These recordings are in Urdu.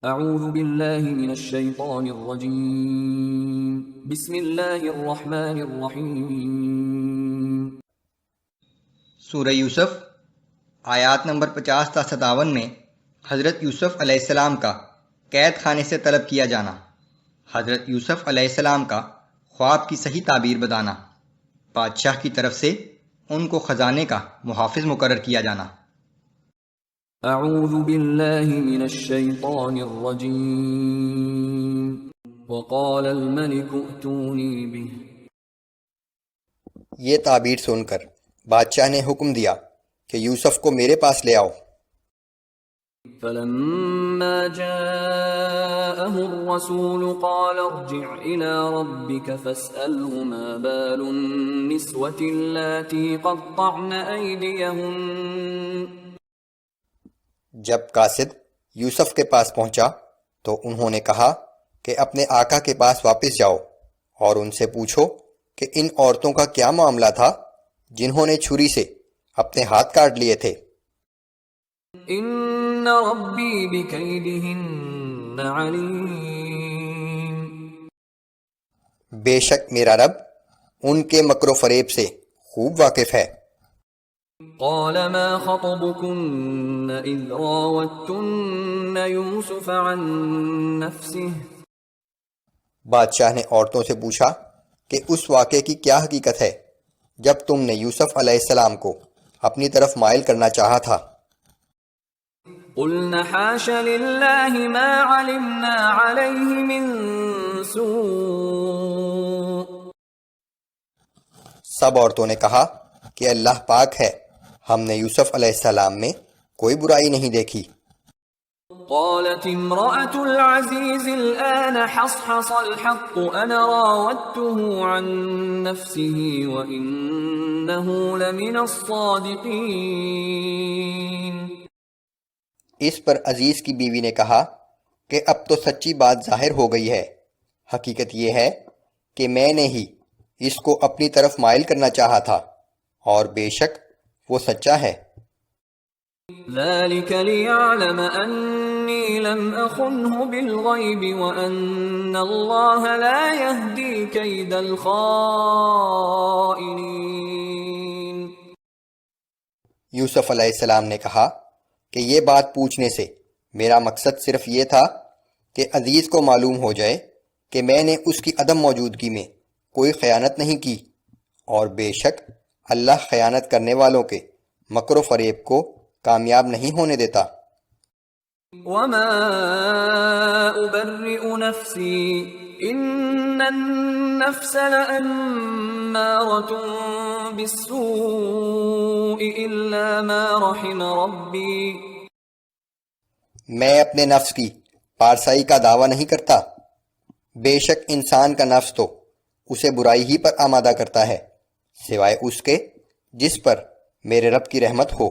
اعوذ باللہ من الشیطان الرجیم بسم اللہ الرحمن الرحیم۔ سورہ یوسف آیات نمبر 50 تا 57 میں حضرت یوسف علیہ السلام کا قید خانے سے طلب کیا جانا، حضرت یوسف علیہ السلام کا خواب کی صحیح تعبیر بتانا، بادشاہ کی طرف سے ان کو خزانے کا محافظ مقرر کیا جانا۔ اعوذ باللہ من الشیطان الرجیم وقال الملک ائتونی بہ۔ یہ تعبیر سن کر بادشاہ نے حکم دیا کہ یوسف کو میرے پاس لے آؤ۔ فلما جاءه الرسول قال ارجع إلى ربك فاسأله ما بال النسوة اللاتي قطعن أيديهن۔ جب قاصد یوسف کے پاس پہنچا تو انہوں نے کہا کہ اپنے آقا کے پاس واپس جاؤ اور ان سے پوچھو کہ ان عورتوں کا کیا معاملہ تھا جنہوں نے چھری سے اپنے ہاتھ کاٹ لیے تھے۔ ان ربی بکیدہن علیم۔ بے شک میرا رب ان کے مکر و فریب سے خوب واقف ہے۔ قال ما خطبكن اذ راوتن یوسف عن نفسه۔ بادشاہ نے عورتوں سے پوچھا کہ اس واقعے کی کیا حقیقت ہے جب تم نے یوسف علیہ السلام کو اپنی طرف مائل کرنا چاہا تھا۔ قلنا حاش للہ ما علمنا علیہ من سوء۔ سب عورتوں نے کہا کہ اللہ پاک ہے، ہم نے یوسف علیہ السلام میں کوئی برائی نہیں دیکھی۔ قالت امرأة العزيز الآن حصحص الحق أنا راودته عن نفسه وإنه لمن الصادقين۔ اس پر عزیز کی بیوی نے کہا کہ اب تو سچی بات ظاہر ہو گئی ہے، حقیقت یہ ہے کہ میں نے ہی اس کو اپنی طرف مائل کرنا چاہا تھا اور بے شک وہ سچا ہے۔ ذلك ليعلم أني لم أخنه بالغيب وأن الله لا يهدي كيد الخائنين۔ یوسف علیہ السلام نے کہا کہ یہ بات پوچھنے سے میرا مقصد صرف یہ تھا کہ عزیز کو معلوم ہو جائے کہ میں نے اس کی عدم موجودگی میں کوئی خیانت نہیں کی، اور بے شک اللہ خیانت کرنے والوں کے مکر و فریب کو کامیاب نہیں ہونے دیتا۔ وما أبرئ نفسي إن النفس لأمارة بالسوء إلا ما رحم ربي۔ میں اپنے نفس کی پارسائی کا دعویٰ نہیں کرتا، بے شک انسان کا نفس تو اسے برائی ہی پر آمادہ کرتا ہے سوائے اس کے جس پر میرے رب کی رحمت ہو۔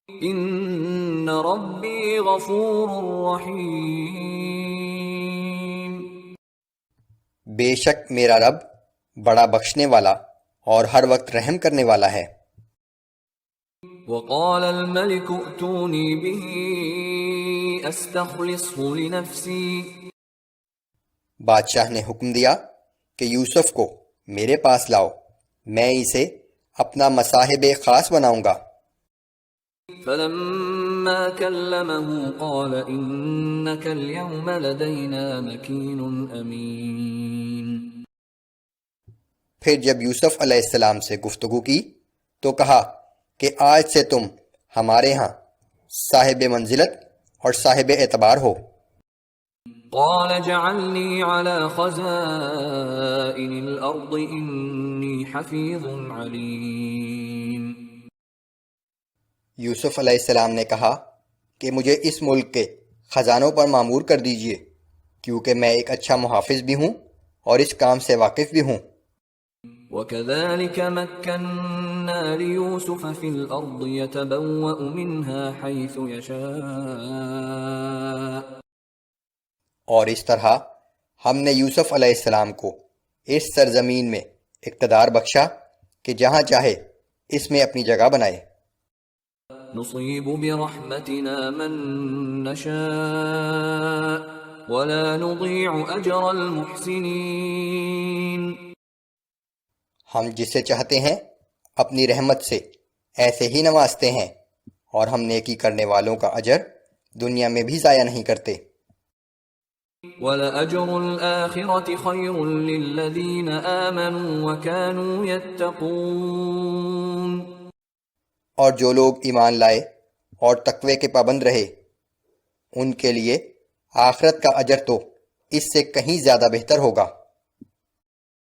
ان ربی غفور رحیم۔ بے شک میرا رب بڑا بخشنے والا اور ہر وقت رحم کرنے والا ہے۔ وقال الملك ائتوني به استخلصه لنفسي۔ بادشاہ نے حکم دیا کہ یوسف کو میرے پاس لاؤ، میں اسے اپنا مصاحب خاص بناؤں گا۔ فلما كلمه قال إنك اليوم لدينا مكين أمين۔ پھر جب یوسف علیہ السلام سے گفتگو کی تو کہا کہ آج سے تم ہمارے ہاں صاحب منزلت اور صاحب اعتبار ہو۔ قال اجعلني على خزائن الأرض إني حفيظ عليم۔ یوسف علیہ السلام نے کہا کہ مجھے اس ملک کے خزانوں پر مامور کر دیجئے، کیونکہ میں ایک اچھا محافظ بھی ہوں اور اس کام سے واقف بھی ہوں۔ وَكَذَلِكَ مَكَّنَّا لِيُوسُفَ فِي الْأَرْضِ يَتَبَوَّأُ مِنْهَا حَيْثُ يَشَاءُ۔ اور اس طرح ہم نے یوسف علیہ السلام کو اس سرزمین میں اقتدار بخشا کہ جہاں چاہے اس میں اپنی جگہ بنائے۔ نصيب برحمتنا من نشاء ولا نضيع أجر المحسنين. ہم جسے چاہتے ہیں اپنی رحمت سے ایسے ہی نوازتے ہیں اور ہم نیکی کرنے والوں کا اجر دنیا میں بھی ضائع نہیں کرتے. وَلَأَجْرُ الْآخِرَةِ خَيْرٌ لِّلَّذِينَ آمَنُوا وَكَانُوا يَتَّقُونَ. اور جو لوگ ایمان لائے اور تقوی کے پابند رہے ان کے لیے آخرت کا اجر تو اس سے کہیں زیادہ بہتر ہوگا.